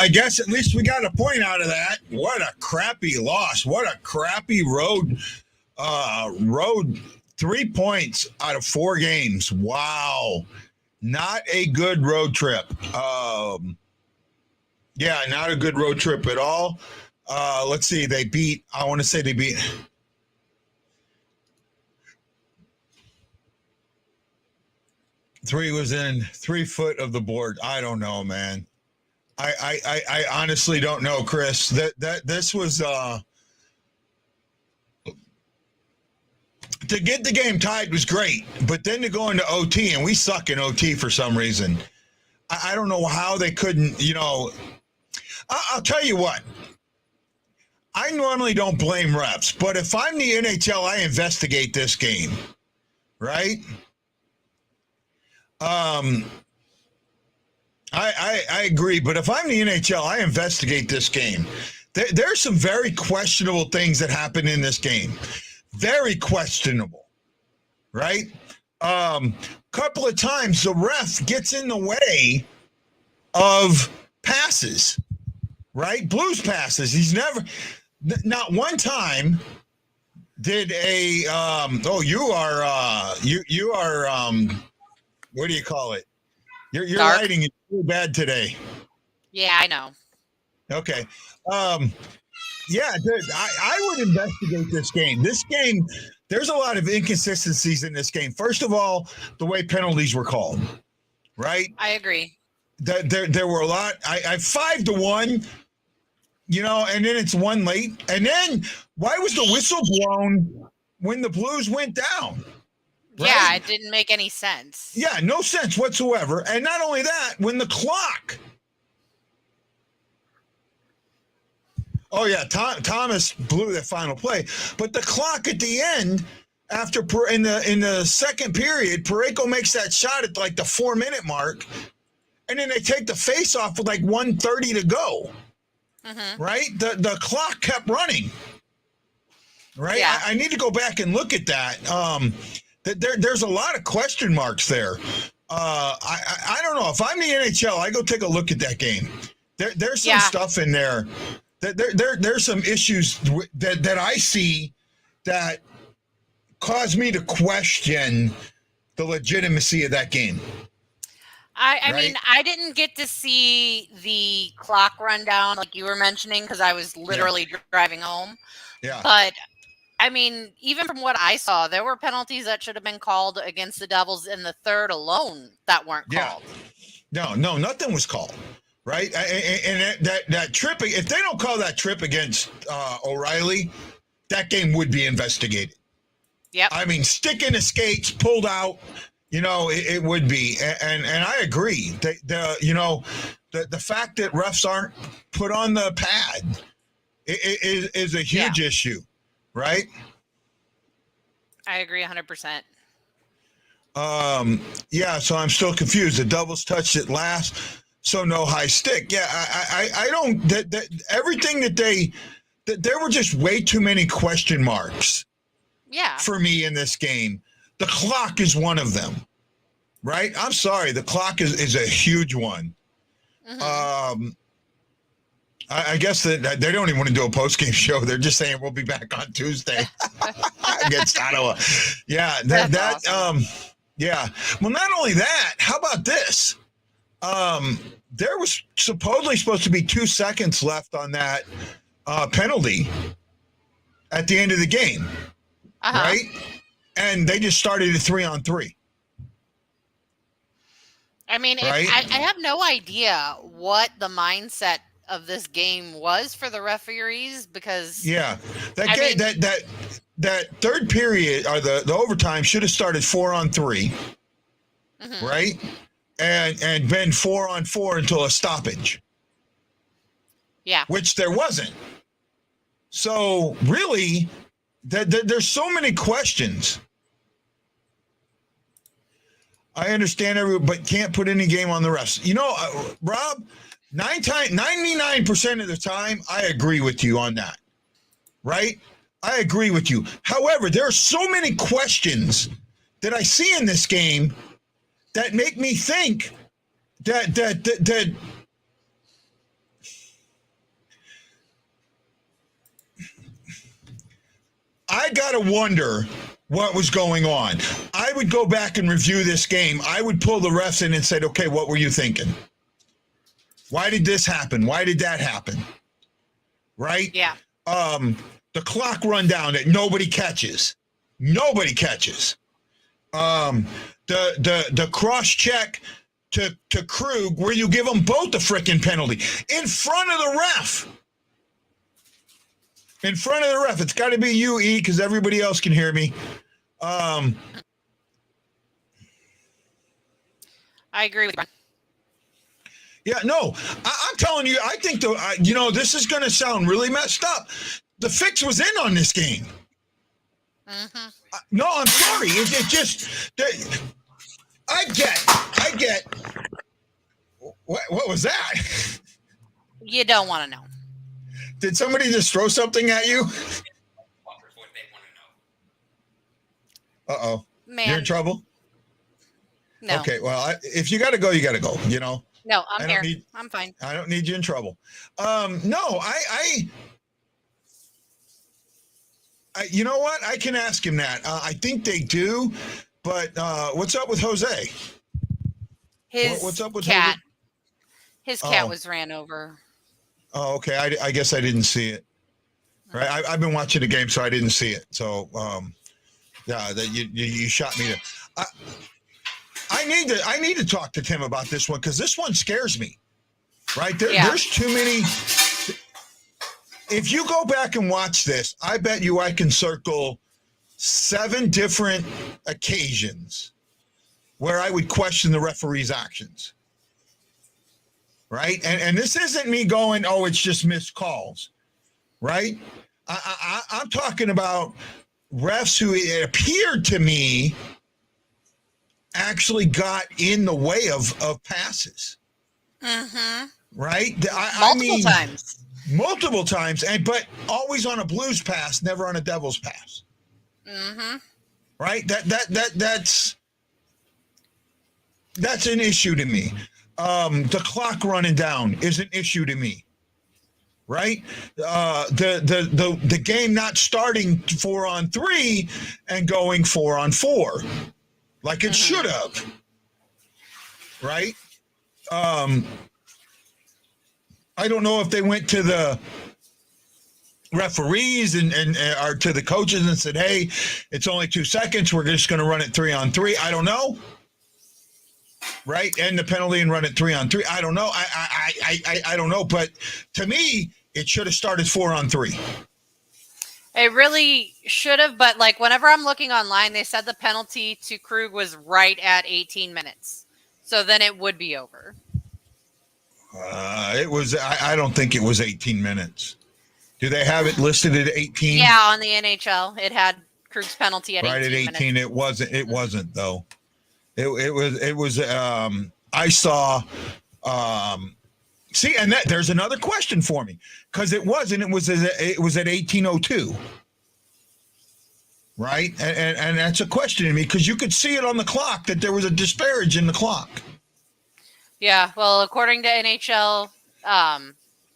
I guess at least we got a point out of that. What a crappy loss. What a crappy road 3 points out of 4 games. Wow. Not a good road trip. Yeah, not a good road trip at all. Let's see. I want to say they beat. Three was in 3 foot of the board. I don't know, man. I honestly don't know, Chris. This was to get the game tied was great, but then to go into OT, and we suck in OT for some reason. I don't know how they couldn't, I'll tell you what. I normally don't blame refs, but if I'm the NHL, I investigate this game, right? I agree, but if I'm the NHL, I investigate this game. There's some very questionable things that happen in this game. Very questionable, right? Couple of times the ref gets in the way of passes, right? Blues passes. He's not one time did a you are what do you call it? Your writing is so bad today. Yeah, I know. Okay. Yeah, dude, I would investigate this game. This game, there's a lot of inconsistencies in this game. First of all, the way penalties were called, right? I agree. There were a lot. I 5-1, and then it's 1 late. And then why was the whistle blown when the Blues went down? Right? Yeah, it didn't make any sense. Yeah, no sense whatsoever. And not only that, when the clock. Oh, yeah, Thomas blew that final play. But the clock at the end, in the second period, Parayko makes that shot at like the 4-minute mark. And then they take the face off with like 1:30 to go. Mm-hmm. Right? The clock kept running. Right? Yeah. I need to go back and look at that. There's a lot of question marks there. I don't know. If I'm the NHL, I go take a look at that game. There's some stuff in there. There's some issues that I see that cause me to question the legitimacy of that game. I mean, I didn't get to see the clock rundown like you were mentioning because I was literally driving home. Yeah. But, I mean, even from what I saw, there were penalties that should have been called against the Devils in the third alone that weren't called. No, nothing was called. Right? And that trip, if they don't call that trip against O'Reilly, that game would be investigated. Yep. I mean, stick in the skates, pulled out, it would be. And I agree. The fact that refs aren't put on the pad is a huge issue, right? I agree 100%. So I'm still confused. The Devils touched it last. So no high stick. Yeah, I don't. Everything there were just way too many question marks. Yeah. For me in this game, the clock is one of them. Right? I'm sorry, the clock is a huge one. Mm-hmm. I guess that they don't even want to do a post-game show. They're just saying we'll be back on Tuesday against Ottawa. Yeah, awesome. Yeah. Well, not only that. How about this? There was supposedly supposed to be 2 seconds left on that penalty at the end of the game, right? And they just started a 3-on-3. I mean, right? I have no idea what the mindset of this game was for the referees because that third period or the overtime should have started 4-on-3, right? And been 4-on-4 until a stoppage. Yeah. Which there wasn't. So really, there's so many questions. I understand but can't put any game on the refs. Rob, 99% of the time, I agree with you on that. Right? I agree with you. However, there are so many questions that I see in this game that make me think that I gotta wonder what was going on. I would go back and review this game. I would pull the refs in and say, okay, what were you thinking? Why did this happen? Why did that happen? Right? Yeah. The clock rundown that nobody catches. Nobody catches. The cross check to Krug where you give them both a freaking penalty in front of the ref. In front of the ref. It's got to be you, E, because everybody else can hear me. I agree with you. Yeah, no, I'm telling you, I think, this is going to sound really messed up. The fix was in on this game. Mm-hmm. No, I'm sorry. It just, I get. What was that? You don't want to know. Did somebody just throw something at you? Uh-oh. Man. You're in trouble? No. Okay, well, if you got to go, you got to go, No, I'm here. I'm fine. I don't need you in trouble. No, I you know what? I can ask him that. I think they do, but what's up with Jose? What's up with cat? Jose? His cat was ran over. Oh, okay. I guess I didn't see it. Right. I've been watching the game, so I didn't see it. So, yeah, that you shot me. I need to talk to Tim about this one because this one scares me. Right there's too many. If you go back and watch this, I bet you I can circle 7 different occasions where I would question the referee's actions. Right? And this isn't me going, oh, it's just missed calls. Right? I'm talking about refs who it appeared to me actually got in the way of passes. Mm-hmm. Right? Multiple times, but always on a Blues pass, never on a Devils pass. Mm-hmm. Right? That's an issue to me. The clock running down is an issue to me. Right? The game not starting 4-on-3 and going 4-on-4 like it should have. Right? I don't know if they went to the referees and or to the coaches and said, hey, it's only 2 seconds. We're just going to run it 3-on-3. I don't know. Right? End the penalty and run it 3-on-3. I don't know. I don't know. But to me, it should have started 4-on-3. It really should have. But like whenever I'm looking online, they said the penalty to Krug was right at 18 minutes. So then it would be over. It was. I don't think it was 18 minutes. Do they have it listed at 18? Yeah, on the NHL, it had Krug's penalty at 18 minutes. Right at 18, it wasn't. It wasn't though. It was. I saw. See, and there's another question for me because it wasn't. It was at 18:02. Right, and that's a question to me because you could see it on the clock that there was a disparage in the clock. Yeah, well, according to NHL,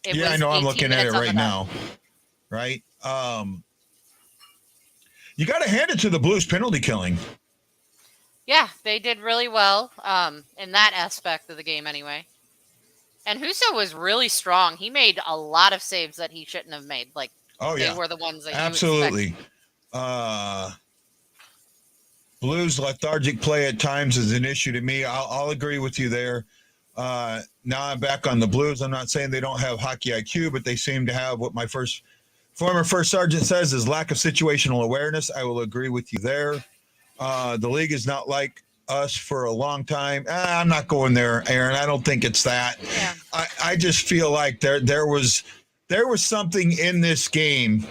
it was I know. I'm looking at it right now. Right. You got to hand it to the Blues penalty killing. Yeah, they did really well in that aspect of the game anyway. And Husso was really strong. He made a lot of saves that he shouldn't have made. Like, they were the ones that absolutely. Blues lethargic play at times is an issue to me. I'll agree with you there. Now I'm back on the Blues. I'm not saying they don't have hockey IQ, but they seem to have what my former first sergeant says is lack of situational awareness. I will agree with you there. The league is not like us for a long time. I'm not going there, Aaron. I don't think it's that. Yeah. I just feel like there was something in this game.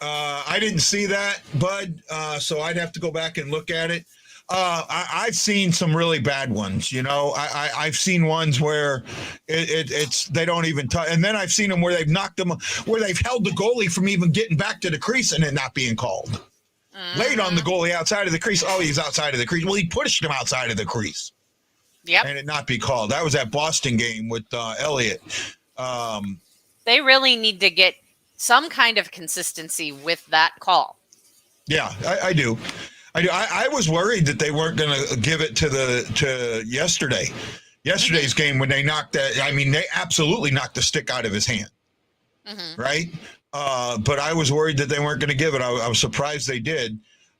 I didn't see that, Bud, so I'd have to go back and look at it. I've seen some really bad ones. I've seen ones where it's they don't even touch, and then I've seen them where they've knocked them, where they've held the goalie from even getting back to the crease and it not being called. Laid on the goalie outside of the crease. Oh, he's outside of the crease. Well, he pushed him outside of the crease. Yep. And it not be called. That was that Boston game with Elliott. They really need to get some kind of consistency with that call. Yeah, I do. I was worried that they weren't going to give it to yesterday's game when they knocked that. I mean, they absolutely knocked the stick out of his hand, right? But I was worried that they weren't going to give it. I was surprised they did.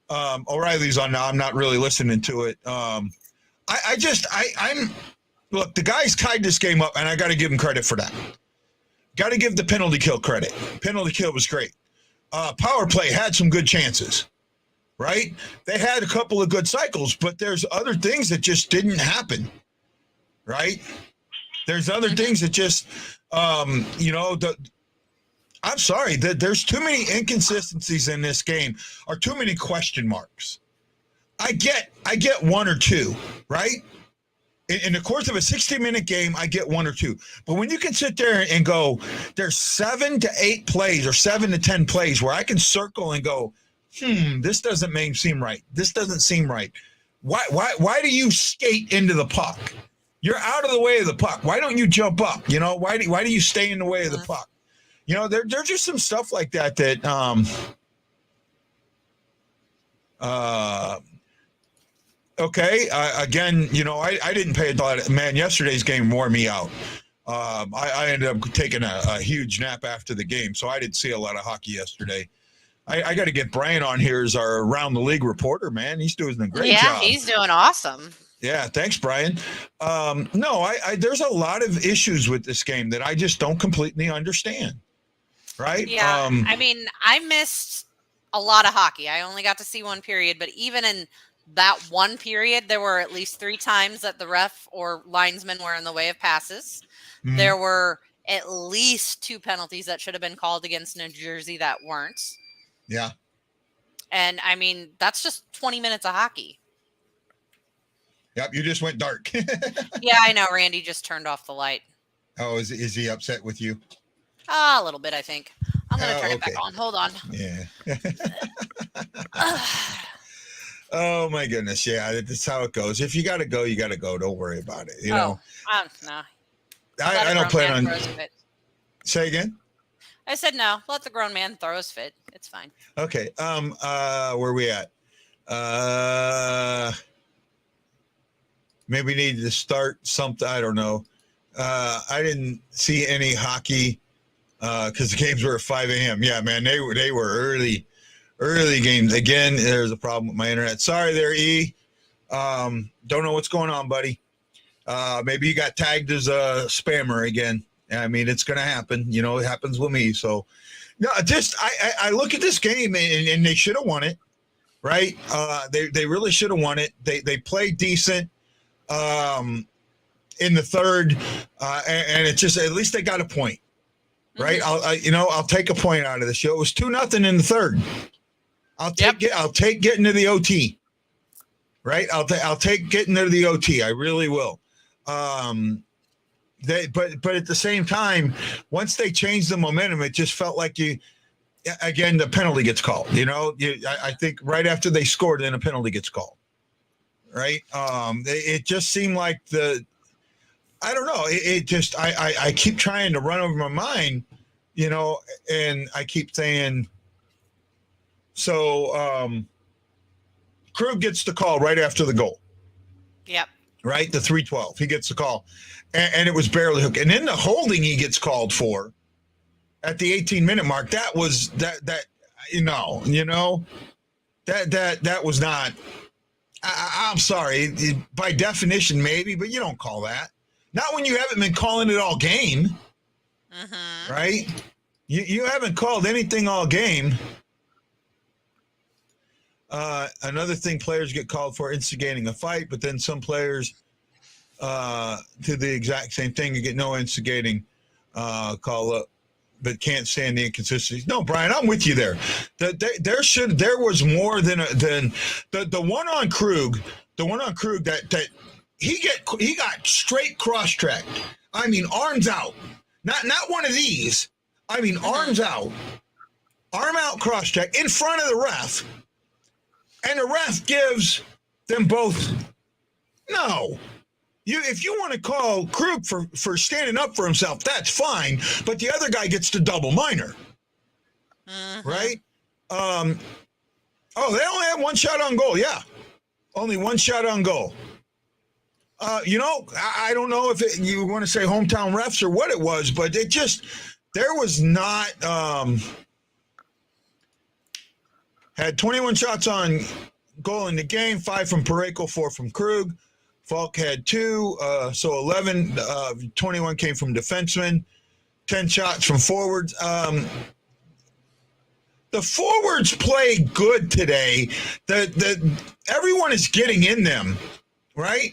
O'Reilly's on now. I'm not really listening to it. I'm look. The guys tied this game up, and I got to give them credit for that. Got to give the penalty kill credit. Penalty kill was great. Power play had some good chances. Right? They had a couple of good cycles, but there's other things that just didn't happen. Right? There's other things that just, I'm sorry, there's too many inconsistencies in this game, or too many question marks. I get one or two, right? In the course of a 60-minute game, I get one or two. But when you can sit there and go, there's 7 to 8 plays or 7 to 10 plays where I can circle and go, this doesn't seem right. This doesn't seem right. Why do you skate into the puck? You're out of the way of the puck. Why don't you jump up? Why do you stay in the way of the puck? There's just some stuff like that okay. Again, I didn't pay a lot. Man, yesterday's game wore me out. I ended up taking a huge nap after the game, so I didn't see a lot of hockey yesterday. I got to get Brian on here as our around the league reporter, man. He's doing a great job. Yeah, he's doing awesome. Yeah, thanks, Brian. There's a lot of issues with this game that I just don't completely understand. Right? Yeah, I mean, I missed a lot of hockey. I only got to see one period, but even in that one period, there were at least 3 times that the ref or linesman were in the way of passes. Mm-hmm. There were at least 2 penalties that should have been called against New Jersey that weren't. Yeah. And I mean, that's just 20 minutes of hockey. Yep, you just went dark. Yeah, I know. Randy just turned off the light. Oh, is he upset with you? A little bit, I think. I'm going to turn it back on. Hold on. Yeah. Oh, my goodness. Yeah, that's how it goes. If you got to go, you got to go. Don't worry about it. No. I don't plan on. Say again? I said no. Let the grown man throw his fit. It's fine. Okay. Where are we at? Maybe we need to start something. I don't know. I didn't see any hockey because the games were at 5 a.m. Yeah, man, they were early games. Again, there's a problem with my internet. Sorry there, E. Don't know what's going on, buddy. Maybe you got tagged as a spammer again. I mean, it's going to happen. It happens with me. So, no, I look at this game and they should have won it, right? They really should have won it. They played decent in the third, and it just at least they got a point, right? Mm-hmm. I'll take a point out of the show. It was 2-0 in the third. I'll take getting to the OT, right? I'll take getting to the OT. I really will. But at the same time, once they changed the momentum, it just felt like the penalty gets called. I think right after they scored, then a penalty gets called. Right? It just seemed like I don't know. It just I keep trying to run over my mind, and I keep saying. So Krug gets the call right after the goal. Yep. Right? The 3-12. He gets the call. And it was barely hooked. And then the holding he gets called for at the 18-minute mark, that was that was not. I'm sorry. By definition, maybe, but you don't call that. Not when you haven't been calling it all game. Mm-hmm. Right? You haven't called anything all game. Another thing players get called for instigating a fight, but then some players to the exact same thing. You get no instigating call up, but can't stand the inconsistencies. No, Brian, I'm with you there. There was more than the one on Krug. The one on Krug that he got straight cross-tracked. I mean, arms out. Not one of these. I mean, arms out. Arm out cross-track in front of the ref. And the ref gives them both. No. If you want to call Krug for standing up for himself, that's fine. But the other guy gets the double minor, right? They only had one shot on goal. Yeah, only one shot on goal. I don't know if you want to say hometown refs or what it was, but there was not. Had 21 shots on goal in the game, 5 from Parayko, 4 from Krug. Falk had 2, so 11, 21 came from defensemen, 10 shots from forwards. The forwards play good today. Everyone is getting in them, right?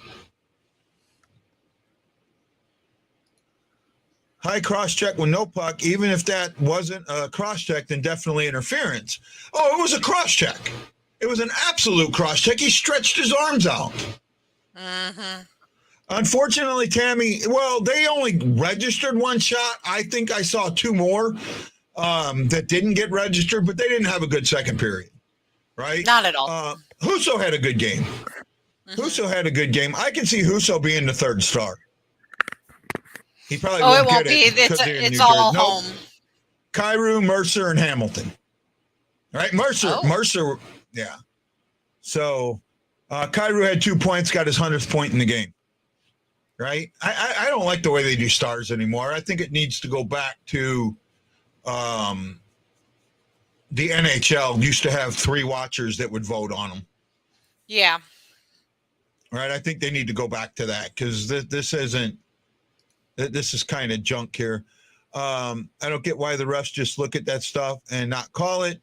High cross-check with no puck. Even if that wasn't a cross-check, then definitely interference. Oh, it was a cross-check. It was an absolute cross-check. He stretched his arms out. Unfortunately, Tammy, they only registered one shot. I think I saw 2 more that didn't get registered, but they didn't have a good second period, right? Not at all. Husso had a good game. Husso had a good game. I can see Husso being the 3rd star. He probably won't get it. It's all home. Kyrou, Mercer, and Hamilton. Right? Mercer, yeah. So Kyrou had 2 points, got his 100th point in the game. Right? I don't like the way they do stars anymore. I think it needs to go back to the NHL used to have 3 watchers that would vote on them. Yeah. Right? I think they need to go back to that because this is kind of junk here. I don't get why the refs just look at that stuff and not call it.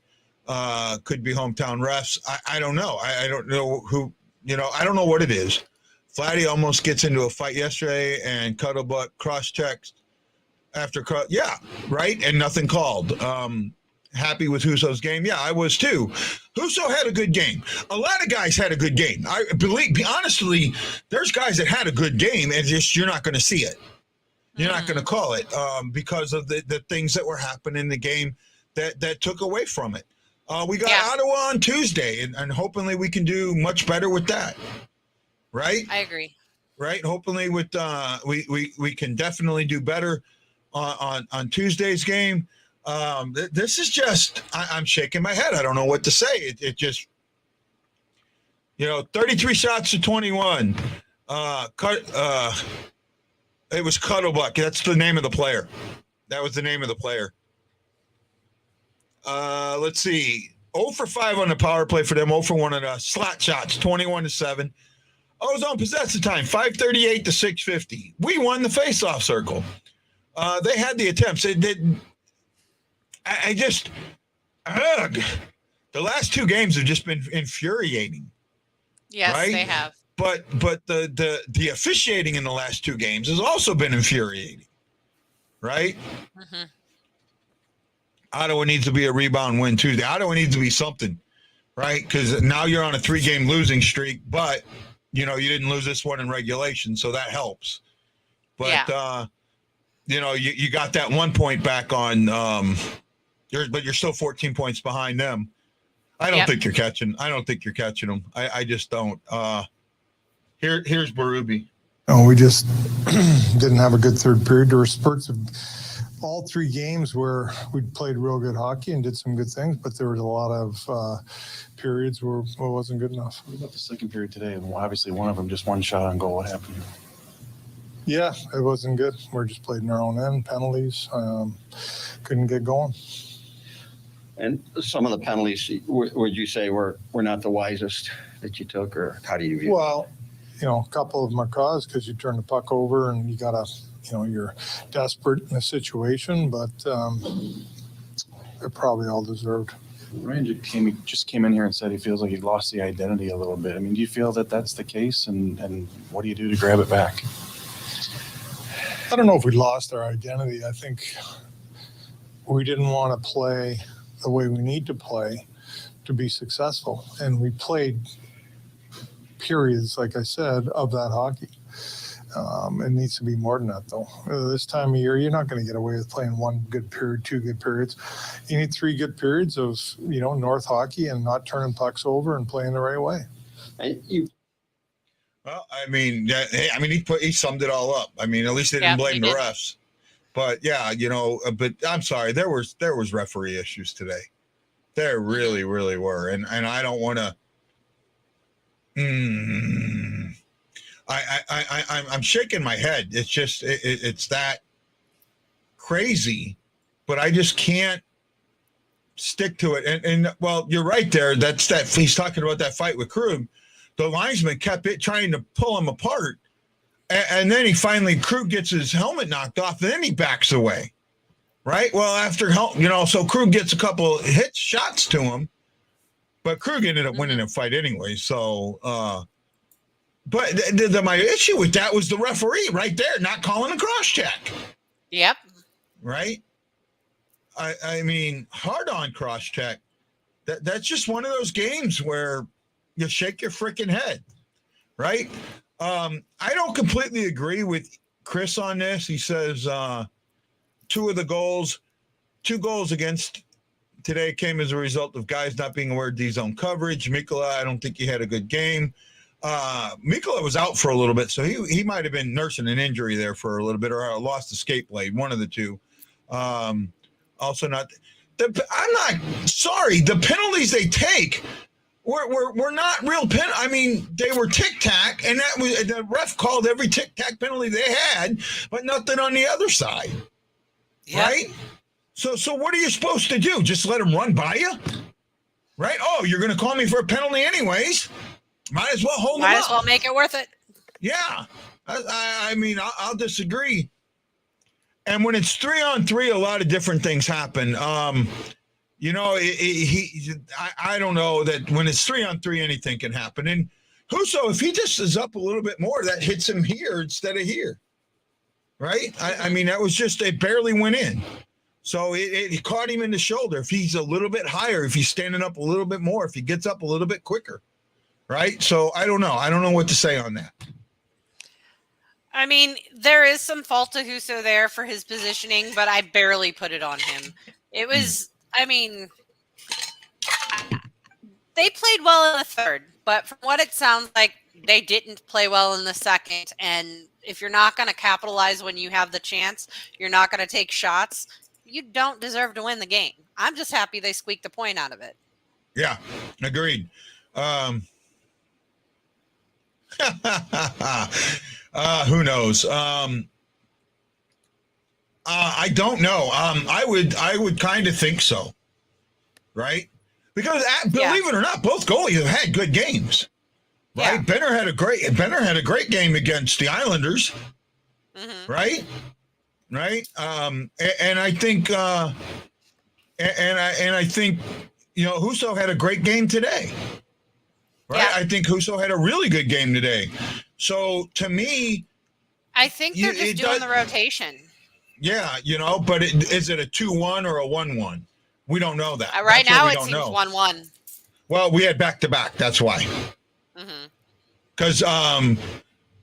Could be hometown refs. I don't know. I don't know who, I don't know what it is. Vladdy almost gets into a fight yesterday and Cuddlebutt cross-checks after yeah, right? And nothing called. Happy with Husso's game? Yeah, I was too. Husso had a good game. A lot of guys had a good game. I believe, honestly, there's guys that had a good game and just you're not going to see it. You're not going to call it because of the things that were happening in the game that took away from it. We got Ottawa on Tuesday, and hopefully we can do much better with that. Right? I agree. Right? Hopefully with we can definitely do better on Tuesday's game. This is just I'm shaking my head. I don't know what to say. It just 33 shots to 21. It was Cuddlebuck. That's the name of the player. That was the name of the player. Let's see. 0 for 5 on the power play for them. 0 for 1 on the slot shots. 21-7. Ozone possessive time. 5:38 to 6:50. We won the faceoff circle. They had the attempts. It did. The last 2 games have just been infuriating. Yes, right? They have. But the officiating in the last 2 games has also been infuriating, right? Ottawa needs to be a rebound win Tuesday. Ottawa needs to be something, right? Because now you're on a 3-game losing streak, but you didn't lose this one in regulation, so that helps. But you got that 1 point back on, but you're still 14 points behind them. I don't think you're catching. I don't think you're catching them. I just don't. Here's Berube. No, we just didn't have a good third period. There were spurts of all 3 games where we played real good hockey and did some good things, but there was a lot of periods where it wasn't good enough. What about the second period today? Obviously, one of them just 1 shot on goal. What happened? Yeah, it wasn't good. We just played in our own end, penalties, couldn't get going. And some of the penalties, would you say were not the wisest that you took, or how do you view it? Well, a couple of them are caused because you turn the puck over and you got to, you're desperate in a situation, but they're probably all deserved. Ryan just came in here and said he feels like he lost the identity a little bit. I mean, do you feel that that's the case, and what do you do to grab it back? I don't know if we lost our identity. I think we didn't want to play the way we need to play to be successful, and we played periods, like I said, of that hockey. It needs to be more than that, though. This time of year, you're not going to get away with playing 1 good period, 2 good periods. You need 3 good periods of, North hockey and not turning pucks over and playing the right way. Well, I mean, he summed it all up. I mean, at least they didn't blame the refs. But yeah, but I'm sorry, there was referee issues today. There really, really were, and I don't want to. I'm shaking my head. It's just it's that crazy, but I just can't stick to it. And well, you're right there. That's that. He's talking about that fight with Krug. The linesman kept trying to pull him apart, and then Krug gets his helmet knocked off, and then he backs away. Right. Well, after so Krug gets a couple shots to him, but Krug ended up winning the fight anyway. So, but my issue with that was the referee right there not calling a cross check. Yep. Right. I mean, hard on cross check. That's just one of those games where you shake your freaking head. Right. I don't completely agree with Chris on this. He says two goals against today came as a result of guys not being aware of D-zone coverage. Mikkola, I don't think he had a good game. Mikkola was out for a little bit, so he might have been nursing an injury there for a little bit, or lost a skate blade, one of the two. Also not I'm not sorry. The penalties they take were not real I mean, they were tic-tac, and that was the ref called every tic-tac penalty they had, but nothing on the other side. Yep. Right? So what are you supposed to do? Just let them run by you? Right? Oh, you're going to call me for a penalty anyways? Might as well hold them up. Might as well make it worth it. Yeah. I mean, I'll disagree. And when it's 3-on-3, a lot of different things happen. I don't know that when it's 3-on-3, anything can happen. And Husso, if he just is up a little bit more, that hits him here instead of here. Right? I mean, that was just, they barely went in. So it caught him in the shoulder. If he's a little bit higher, if he's standing up a little bit more, if he gets up a little bit quicker. Right? So I don't know. I don't know what to say on that. I mean, there is some fault to Husso there for his positioning, but I barely put it on him. It was, I mean, they played well in the third, but from what it sounds like, they didn't play well in the second. And if you're not going to capitalize when you have the chance, you're not going to take shots, you don't deserve to win the game. I'm just happy they squeaked a point out of it. Yeah, agreed. Who knows? I don't know. I would kind of think so, right? Because believe it or not, both goalies have had good games, right? Yeah. Benner had a great game against the Islanders, right? Right. And I think, I think, Husso had a great game today. Right. Yeah. I think Husso had a really good game today. So to me, I think they're just doing the rotation. Yeah, but is it a 2-1 or a 1-1? We don't know that. Right now it seems 1-1. Well, we had back-to-back. That's why. Because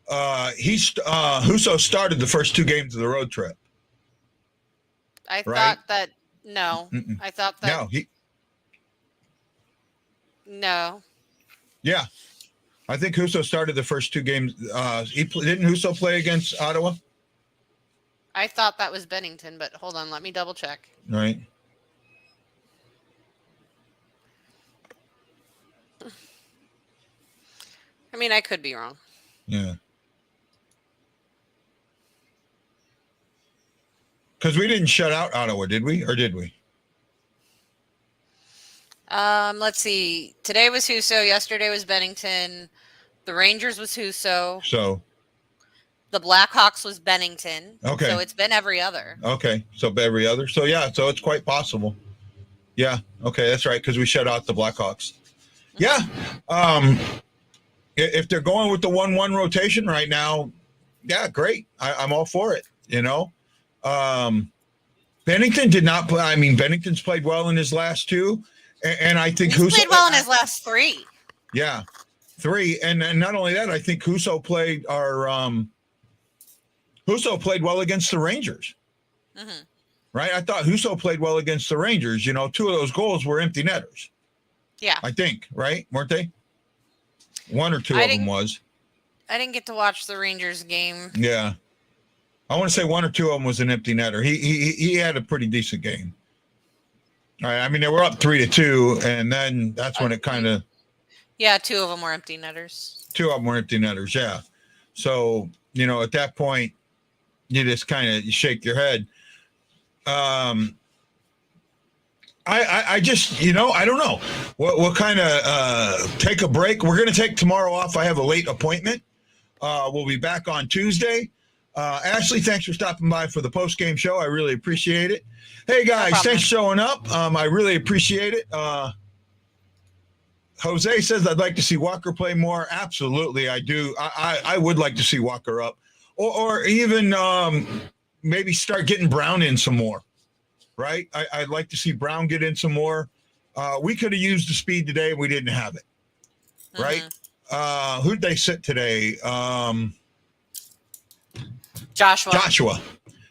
Husso started the first two games of the road trip. I thought that no. I thought that no. Yeah. I think Husso started the first two games. Didn't Husso play against Ottawa? I thought that was Bennington, but hold on. Let me double check. Right. I mean, I could be wrong. Yeah. Because we didn't shut out Ottawa, did we? Or did we? Let's see. Today was Husso. Yesterday was Bennington. The Rangers was Husso. So. The Blackhawks was Bennington. Okay. So it's been every other. Okay. So every other. So yeah. So it's quite possible. Yeah. Okay. That's right. Because we shut out the Blackhawks. Yeah. If they're going with the 1-1 rotation right now, yeah, great. I'm all for it. Bennington did not play. I mean, Bennington's played well in his last two. And I think Husso played well in his last three. Yeah, 3. And not only that, I think Husso played well against the Rangers. Right? I thought Husso played well against the Rangers. 2 of those goals were empty netters. Yeah. I think, right? Weren't they? 1 or 2 of them was. I didn't get to watch the Rangers game. Yeah. I want to say one or two of them was an empty netter. He had a pretty decent game. All right. I mean, they were up 3-2, and then that's when it kind of. Yeah, two of them were empty netters. Two of them were empty netters, yeah. So, at that point, you just kind of shake your head. I just, I don't know. We'll kind of take a break. We're going to take tomorrow off. I have a late appointment. We'll be back on Tuesday. Ashley, thanks for stopping by for the post-game show. I really appreciate it. Hey, guys, thanks for showing up. I really appreciate it. Jose says, I'd like to see Walker play more. Absolutely, I do. I would like to see Walker up. Or even maybe start getting Brown in some more, right? I'd like to see Brown get in some more. We could have used the speed today. We didn't have it, right? Who'd they sit today? Joshua.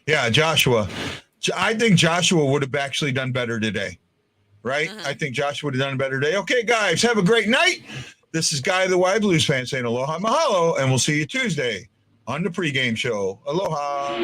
Yeah, Joshua. I think Joshua would have actually done better today, right? I think Joshua would have done better today. Okay, guys, have a great night. This is Guy the Y Blues fan saying aloha mahalo, and we'll see you Tuesday on the pregame show. Aloha.